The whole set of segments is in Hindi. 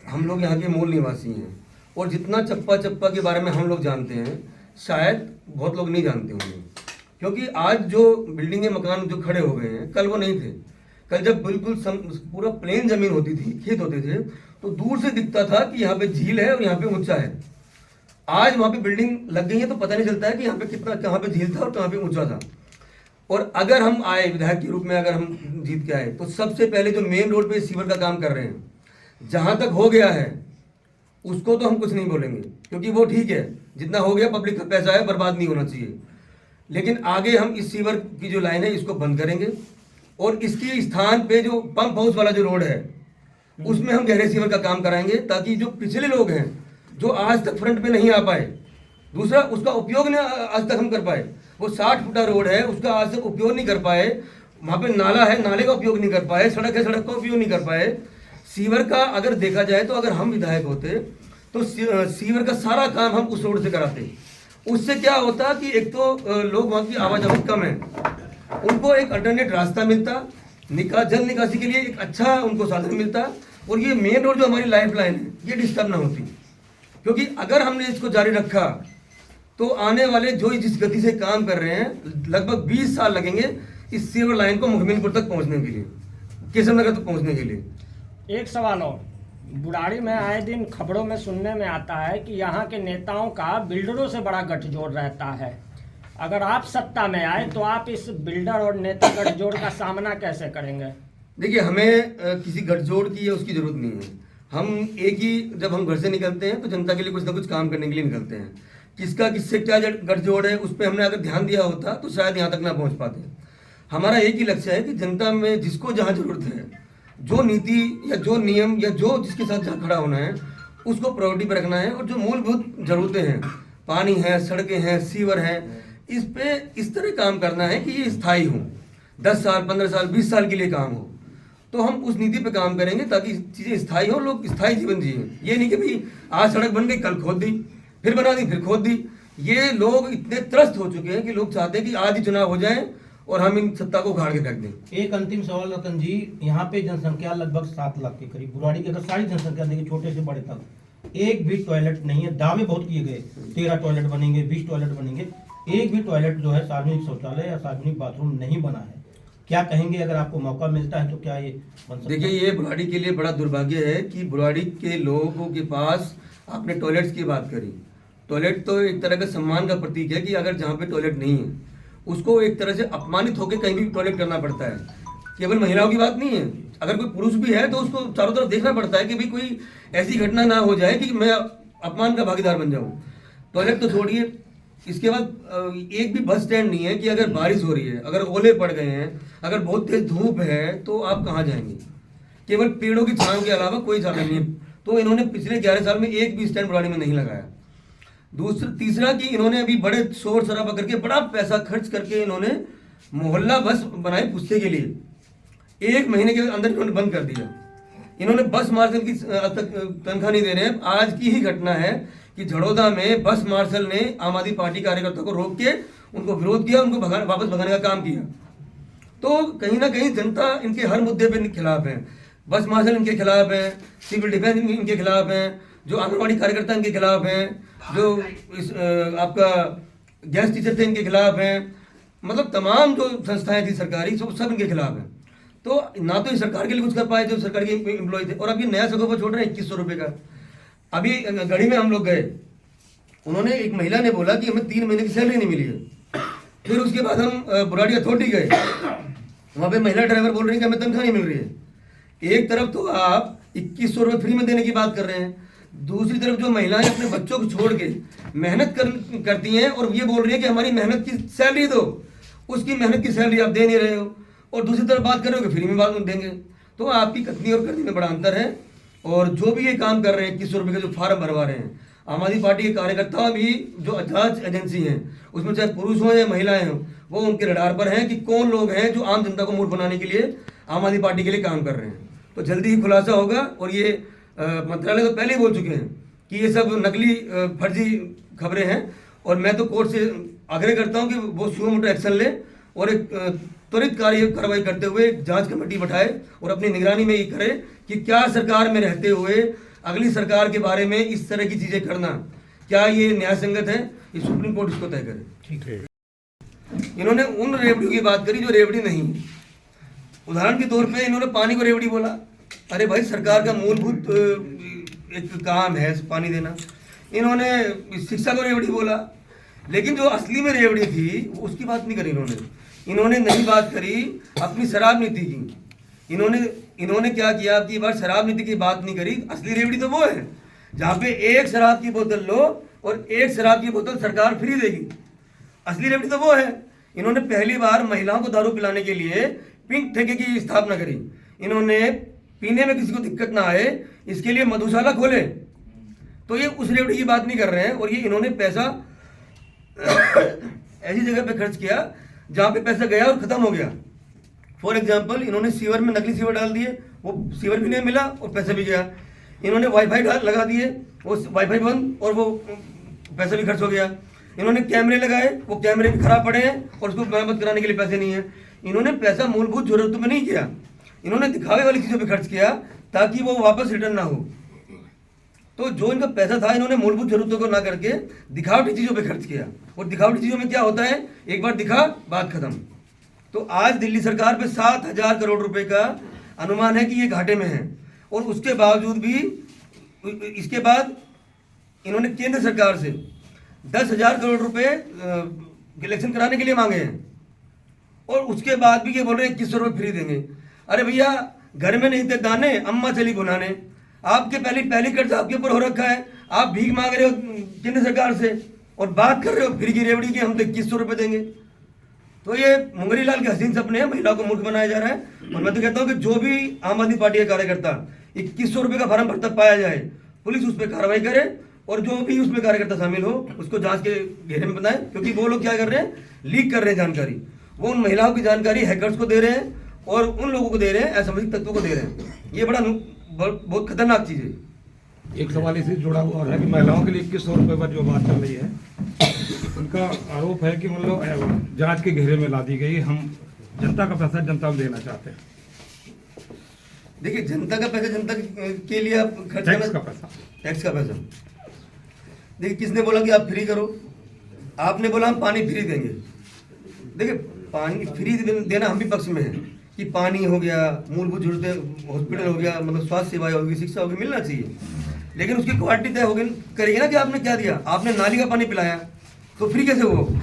हम लोग यहाँ के मूल निवासी हैं और जितना चप्पा चप्पा के बारे में हम लोग जानते हैं शायद बहुत लोग नहीं जानते होंगे, क्योंकि आज जो बिल्डिंगे मकान जो खड़े हो गए हैं कल वो नहीं थे। कल जब बिल्कुल पूरा प्लेन जमीन होती थी, खेत होते थे, तो दूर से दिखता था कि यहाँ पे झील है और यहाँ पे ऊंचा है। आज वहाँ पे बिल्डिंग लग गई है तो पता नहीं चलता है कि यहाँ पे कितना, कहाँ पे झील था और कहाँ पे ऊंचा था। और अगर हम आए विधायक के रूप में, अगर हम जीत के आए, तो सबसे पहले जो मेन रोड पे सीवर का काम कर रहे हैं, जहाँ तक हो गया है उसको तो हम कुछ नहीं बोलेंगे, क्योंकि वो ठीक है, जितना हो गया पब्लिक का पैसा है, बर्बाद नहीं होना चाहिए। लेकिन आगे हम इस सीवर की जो लाइन है इसको बंद करेंगे और इसके स्थान पे जो पंप हाउस वाला जो रोड है उसमें हम गहरे सीवर का काम कराएंगे, ताकि जो पिछले लोग हैं जो आज तक फ्रंट पे नहीं आ पाए, दूसरा उसका उपयोग नहीं आज तक हम कर पाए। वो 60 फुटा रोड है, उसका आज तक उपयोग नहीं कर पाए। वहाँ पे नाला है, नाले का उपयोग नहीं कर पाए। सड़क है, सड़क का उपयोग नहीं कर पाए। सीवर का अगर देखा जाए तो अगर हम विधायक होते तो सीवर का सारा काम हम उस रोड से कराते। उससे क्या होता कि एक तो लोग वहाँ की आवाजाही कम है, उनको एक अल्टरनेट रास्ता मिलता, जल निकासी के लिए एक अच्छा उनको साधन मिलता, और ये मेन रोड जो हमारी लाइफ लाइन है ये डिस्टर्ब ना होती। क्योंकि अगर हमने इसको जारी रखा तो आने वाले जो जिस गति से काम कर रहे हैं लगभग 20 साल लगेंगे इस सीवर लाइन को मुखबिनपुर तक पहुंचने के लिए, किशननगर तक पहुंचने के लिए। एक सवाल और, बुढ़ाड़ी में आए दिन खबरों में सुनने में आता है कि यहाँ के नेताओं का बिल्डरों से बड़ा गठजोड़ रहता है। अगर आप सत्ता में आए तो आप इस बिल्डर और नेता गठजोड़ का सामना कैसे करेंगे? देखिए, हमें किसी गठजोड़ की या उसकी जरूरत नहीं है। हम एक ही, जब हम घर से निकलते हैं तो जनता के लिए कुछ ना कुछ काम करने के लिए निकलते हैं। किसका किससे क्या गठजोड़ है उस पर हमने अगर ध्यान दिया होता तो शायद यहाँ तक ना पहुँच पाते। हमारा एक ही लक्ष्य है कि जनता में जिसको जहाँ जरूरत है, जो नीति या जो नियम या जो जिसके साथ जहाँ खड़ा होना है उसको प्रायोरिटी पर रखना है। और जो मूलभूत जरूरतें हैं, पानी है, सड़कें हैं, सीवर है, इस पे इस तरह काम करना है कि ये स्थायी हो, 10 साल 15 साल 20 साल के लिए काम हो। तो हम उस नीति पे काम करेंगे ताकि चीज़ें स्थायी हो, लोग स्थायी जीवन जिए। ये नहीं कि भाई आज सड़क बन गई, कल खोद दी, फिर बना दी, फिर खोद दी। ये लोग इतने त्रस्त हो चुके हैं कि लोग चाहते हैं कि आज ही चुनाव हो जाए और हम इन सत्ता को उखाड़ के फेंक दें। एक अंतिम सवाल रतन जी, यहाँ पे जनसंख्या लगभग 7 लाख के करीब, बुराड़ी की अगर सारी जनसंख्या देखिए छोटे से बड़े तक, एक भी टॉयलेट नहीं है। दावे बहुत किए गए 13 टॉयलेट बनेंगे, 20 टॉयलेट बनेंगे, एक भी टॉयलेट जो है सार्वजनिक शौचालय या सार्वजनिक बाथरूम नहीं बना है। क्या कहेंगे, अगर आपको मौका मिलता है तो क्या ये बन सकता है? देखिए, ये बुराड़ी के लिए बड़ा दुर्भाग्य है कि बुराड़ी के लोगों के पास, आपने टॉयलेट्स की बात करी, टॉयलेट तो एक तरह का सम्मान का प्रतीक है कि अगर जहाँ पे टॉयलेट नहीं है उसको एक तरह से अपमानित होकर कहीं भी टॉयलेट करना पड़ता है। केवल महिलाओं की बात नहीं है, अगर कोई पुरुष भी है तो उसको चारों तरफ देखना पड़ता है कि भाई कोई ऐसी घटना ना हो जाए कि मैं अपमान का भागीदार बन जाऊँ। टॉयलेट तो छोड़िए, इसके बाद एक भी बस स्टैंड नहीं है कि अगर बारिश हो रही है, अगर ओले पड़ गए हैं, अगर बहुत तेज धूप है तो आप कहाँ जाएंगे? केवल पेड़ों की छांव के अलावा कोई साधन नहीं है। तो इन्होंने पिछले 11 साल में एक भी स्टैंड बुराड़ी में नहीं लगाया। तीसरा कि इन्होंने अभी बड़े शोर शराबा करके, बड़ा पैसा खर्च करके इन्होंने मोहल्ला बस बनाई पुस्ते के लिए। 1 महीने के अंदर इन्होंने बंद कर दिया। इन्होंने बस मार्शल की तनख्वाह नहीं दे रहे हैं। आज की ही घटना है कि झड़ौदा में बस मार्शल ने आम आदमी पार्टी कार्यकर्ता को रोक के उनको विरोध किया, उनको वापस भगाने का काम किया। तो कहीं ना कहीं जनता इनके हर मुद्दे पे खिलाफ है। बस मार्शल इनके खिलाफ है, सिविल डिफेंस इनके खिलाफ है, जो आंगनबाड़ी कार्यकर्ता इनके खिलाफ हैं, जो आपका गैस टीचर थे इनके खिलाफ हैं, मतलब तमाम जो संस्थाएं थी सरकारी सब इनके खिलाफ हैं। तो ना तो ये सरकार के लिए कुछ कर पाए जो सरकार के एम्प्लॉय थे, और अब ये नया सगोपा छोड़ रहे हैं 2100 रुपये का। अभी गढ़ी में हम लोग गए, उन्होंने, एक महिला ने बोला कि हमें 3 महीने की सैलरी नहीं मिली है। फिर उसके बाद हम बुराड़ी अथॉरिटी गए, वहाँ पे महिला ड्राइवर बोल रही है कि हमें तनख्वाह नहीं मिल रही है। एक तरफ तो आप 2100 रुपये फ्री में देने की बात कर रहे हैं, दूसरी तरफ जो महिलाएं अपने बच्चों को छोड़ के मेहनत करती हैं और ये बोल रही है कि हमारी मेहनत की सैलरी दो, उसकी मेहनत की सैलरी आप दे नहीं रहे हो, और दूसरी तरफ बात कर रहे हो कि फ्री में बात देंगे। तो आपकी कथनी और करनी में बड़ा अंतर है। और जो भी ये काम कर रहे हैं 2100 रुपये के जो फार्म भरवा रहे हैं, आम आदमी पार्टी के कार्यकर्ता भी जो जांच एजेंसी हैं उसमें चाहे पुरुष हों या महिलाएं हों, वो उनके रडार पर हैं कि कौन लोग हैं जो आम जनता को मूर्ख बनाने के लिए आम आदमी पार्टी के लिए काम कर रहे हैं। तो जल्दी ही खुलासा होगा। और ये मंत्रालय तो पहले ही बोल चुके हैं कि ये सब नकली फर्जी खबरें हैं, और मैं तो कोर्ट से आग्रह करता हूं कि वो सुओ मोटो एक्शन ले और एक त्वरित कार्रवाई करते हुए एक जांच कमेटी बैठाए और अपनी निगरानी में ये करे कि क्या सरकार में रहते हुए अगली सरकार के बारे में इस तरह की चीज़ें करना, क्या ये न्याय संगत है? ये सुप्रीम कोर्ट इसको तय करे। ठीक है। इन्होंने उन रेवड़ियों की बात करी जो रेवड़ी नहीं है। उदाहरण के तौर पे इन्होंने पानी को रेवड़ी बोला। अरे भाई, सरकार का मूलभूत एक काम है पानी देना। इन्होंने शिक्षा को रेवड़ी बोला, लेकिन जो असली में रेवड़ी थी उसकी बात नहीं करी इन्होंने नहीं बात करी अपनी शराब नीति की। इन्होंने क्या किया कि बार शराब नीति की बात नहीं करी। असली रेवड़ी तो वो है जहाँ पे एक शराब की बोतल लो और एक शराब की बोतल सरकार फ्री देगी। असली रेवड़ी तो वो है। इन्होंने पहली बार महिलाओं को दारू पिलाने के लिए पिंक ठेके की स्थापना करी। इन्होंने पीने में किसी को दिक्कत ना आए इसके लिए मधुशाला खोले। तो ये उस रेवड़ी की बात नहीं कर रहे हैं, और ये इन्होंने पैसा ऐसी जगह पे खर्च किया जहाँ पे पैसा गया और खत्म हो गया। फॉर एग्जाम्पल, इन्होंने सीवर में नकली सीवर डाल दिए, वो सीवर भी नहीं मिला और पैसा भी गया। इन्होंने वाईफाई लगा दिए, वो वाईफाई बंद और वो पैसा भी खर्च हो गया। इन्होंने कैमरे लगाए, वो कैमरे भी खराब पड़े हैं और उसको मरम्मत कराने के लिए पैसे नहीं है। इन्होंने पैसा मूलभूत जरूरतों में नहीं किया, इन्होंने दिखावे वाली चीज़ों पे खर्च किया ताकि वो वापस रिटर्न ना हो। तो जो इनका पैसा था इन्होंने मूलभूत जरूरतों को ना करके दिखावटी चीज़ों पे खर्च किया। और दिखावटी चीज़ों में क्या होता है, एक बार दिखा बात खत्म। तो आज दिल्ली सरकार पे 7,000 करोड़ रुपए का अनुमान है कि ये घाटे में है, और उसके बावजूद भी इसके बाद इन्होंने केंद्र सरकार से 10,000 करोड़ रुपए इलेक्शन कराने के लिए मांगे हैं, और उसके बाद भी ये बोल रहे हैं 2100 रुपये फ्री देंगे। अरे भैया, घर में नहीं थे दाने, अम्मा चली बुलाने। आपके पहली कर्ज आपके ऊपर हो रखा है, आप भीख मांग रहे हो केंद्र सरकार से और बात कर रहे हो फ्री की रेवड़ी की, हम तो 2100 रुपये देंगे। तो ये मुंगरी लाल के हसीन सपने हैं, महिलाओं को मूर्ख बनाया जा रहा है। और मैं तो कहता हूँ कि जो भी आम आदमी पार्टी का कार्यकर्ता 2100 रुपये का फॉर्म भरता पाया जाए, पुलिस उस पर कार्रवाई करे, और जो भी उसमें कार्यकर्ता शामिल हो उसको जांच के घेरे में बताएं। क्योंकि वो लोग क्या कर रहे हैं, लीक कर रहे हैं जानकारी। वो उन महिलाओं की जानकारी हैकर्स को दे रहे हैं और उन लोगों को दे रहे हैं, असामाजिक तत्वों को दे रहे हैं। ये बहुत खतरनाक चीज़ है। एक सवाल इसी जुड़ा हुआ है कि महिलाओं के लिए 2100 रुपये पर जो बात चल रही है, उनका आरोप है कि मतलब जांच के घेरे में ला दी गई। हम जनता का पैसा जनता को देना चाहते हैं। देखिए, जनता का पैसा जनता के लिए आप खर्च करना, टैक्स का पैसा। देखिए, किसने बोला कि आप फ्री करो? आपने बोला हम पानी फ्री देंगे। देखिए, पानी फ्री देना हम भी पक्ष में है कि पानी हो गया, मूलभूत जरूरतें, हॉस्पिटल हो गया, मतलब स्वास्थ्य सेवाएं होगी, शिक्षा होगी, मिलना चाहिए। लेकिन उसकी क्वालिटी तय होगी करेगी ना कि आपने क्या दिया। आपने नाली का पानी पिलाया तो फ्री कैसे हुआ?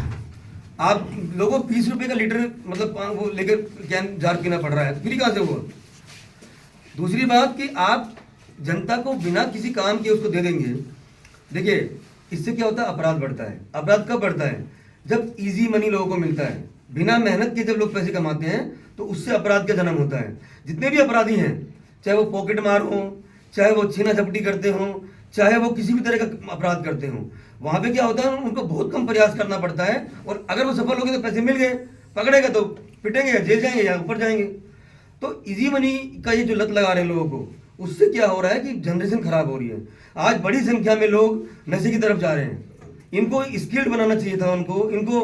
आप लोगों को 20 रुपये का लीटर मतलब वो लेकर कैन जार पीना पड़ रहा है, फ्री कहाँ से हुआ? दूसरी बात कि आप जनता को बिना किसी काम के उसको दे देंगे। देखिए, इससे क्या होता है, अपराध बढ़ता है। अपराध कब बढ़ता है? जब इजी मनी लोगों को मिलता है, बिना मेहनत के जब लोग पैसे कमाते हैं तो उससे अपराध का जन्म होता है। जितने भी अपराधी हैं, चाहे वो पॉकेट मार हो, चाहे वो छीना झपटी करते हों, चाहे वो किसी भी तरह का अपराध करते हों, वहाँ पे क्या होता है, उनको बहुत कम प्रयास करना पड़ता है। और अगर वो सफल हो गए तो पैसे मिल गए, पकड़ेगा तो पिटेंगे, जेल जाएंगे या ऊपर जाएंगे। तो इजी मनी का ये जो लत लगा रहे हैं लोगों को, उससे क्या हो रहा है कि जनरेशन खराब हो रही है। आज बड़ी संख्या में लोग नशे की तरफ जा रहे हैं। इनको स्किल्ड बनाना चाहिए था, उनको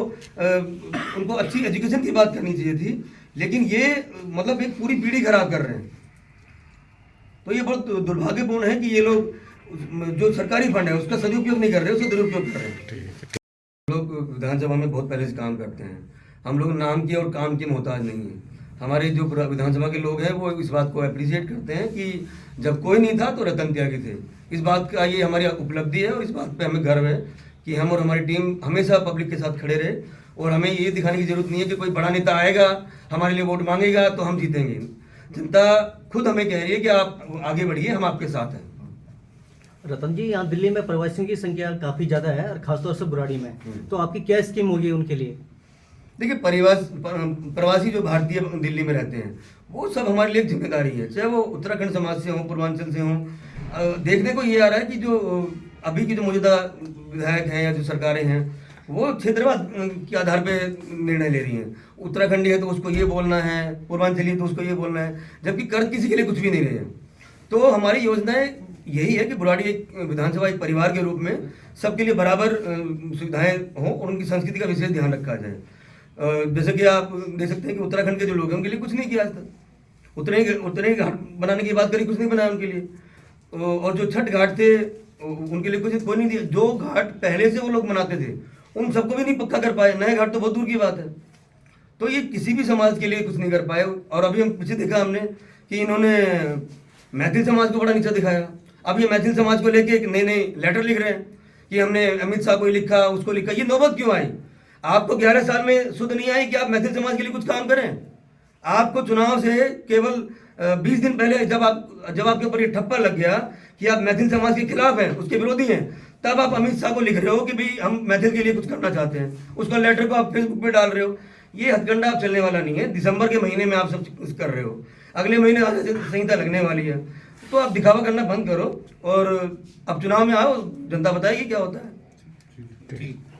अच्छी एजुकेशन की बात करनी चाहिए थी, लेकिन ये मतलब एक पूरी पीढ़ी खराब कर रहे हैं। तो ये बहुत दुर्भाग्यपूर्ण है कि ये लोग जो सरकारी फंड है उसका सदुपयोग नहीं कर रहे, उसका दुरुपयोग कर रहे हैं। हम लोग विधानसभा में बहुत पहले से काम करते हैं। हम लोग नाम के और काम के मोहताज नहीं हैं। हमारे जो विधानसभा के लोग हैं वो इस बात को अप्रिशिएट करते हैं कि जब कोई नहीं था तो रतन त्यागी थे। इस बात का ये हमारी उपलब्धि है और इस बात पे हमें गर्व है कि हम और हमारी टीम हमेशा पब्लिक के साथ खड़े रहे। और हमें ये दिखाने की जरूरत नहीं है कि कोई बड़ा नेता आएगा हमारे लिए वोट मांगेगा तो हम जीतेंगे। जनता खुद हमें कह रही है कि आप आगे बढ़िए, हम आपके साथ हैं। रतन जी, यहाँ दिल्ली में प्रवासियों की संख्या काफ़ी ज़्यादा है और खासतौर से बुराड़ी में, तो आपकी क्या स्कीम होगी उनके लिए? देखिए, प्रवासी जो भारतीय दिल्ली में रहते हैं वो सब हमारे लिए जिम्मेदारी है, चाहे वो उत्तराखंड समाज से हों, पूर्वांचल से हों। देखने को ये आ रहा है कि जो अभी की जो मौजूदा विधायक हैं या जो सरकारें हैं वो क्षेत्रवाद के आधार पे निर्णय ले रही हैं। उत्तराखंडी है तो उसको ये बोलना है, पूर्वांचली है तो उसको ये बोलना है, जबकि कर किसी के लिए कुछ भी नहीं रहे हैं। तो हमारी योजनाएं यही है कि बुराड़ी एक विधानसभा एक परिवार के रूप में सबके लिए बराबर सुविधाएं हों और उनकी संस्कृति का विशेष ध्यान रखा जाए। जैसे कि आप देख सकते हैं कि उत्तराखंड के जो लोग हैं उनके लिए कुछ नहीं किया आज तक। उतने ही घाट बनाने की बात करी, कुछ नहीं बनाया उनके लिए। और जो छठ घाट थे उनके लिए कुछ कोई नहीं दिया। जो घाट पहले से वो लोग मनाते थे उन सबको भी नहीं पक्का कर पाए, नए घाट तो बहुत दूर की बात है। तो ये किसी भी समाज के लिए कुछ नहीं कर पाए। और अभी हम पीछे देखा हमने कि इन्होंने मैथिल समाज को बड़ा नीचा दिखाया। अब ये मैथिल समाज को लेके एक नए लेटर लिख रहे हैं कि हमने अमित शाह को लिखा, उसको लिखा। ये नौबत क्यों आई? आपको 11 साल में सुध नहीं आई कि आप मैथिल समाज के लिए कुछ काम करें? आपको चुनाव से केवल 20 दिन पहले जब आपके ऊपर ये ठप्पा लग गया कि आप मैथिल समाज के खिलाफ हैं, उसके विरोधी हैं, तब आप अमित शाह को लिख रहे हो कि भाई हम मैथिल के लिए कुछ करना चाहते हैं। उसका लेटर को आप फेसबुक पे डाल रहे हो। ये हथकंडा आप चलने वाला नहीं है। दिसंबर के महीने में आप सब कुछ कर रहे हो, अगले महीने आचार संहिता लगने वाली है, तो आप दिखावा करना बंद करो और अब चुनाव में आओ, जनता बताएगी क्या होता है। ठीक।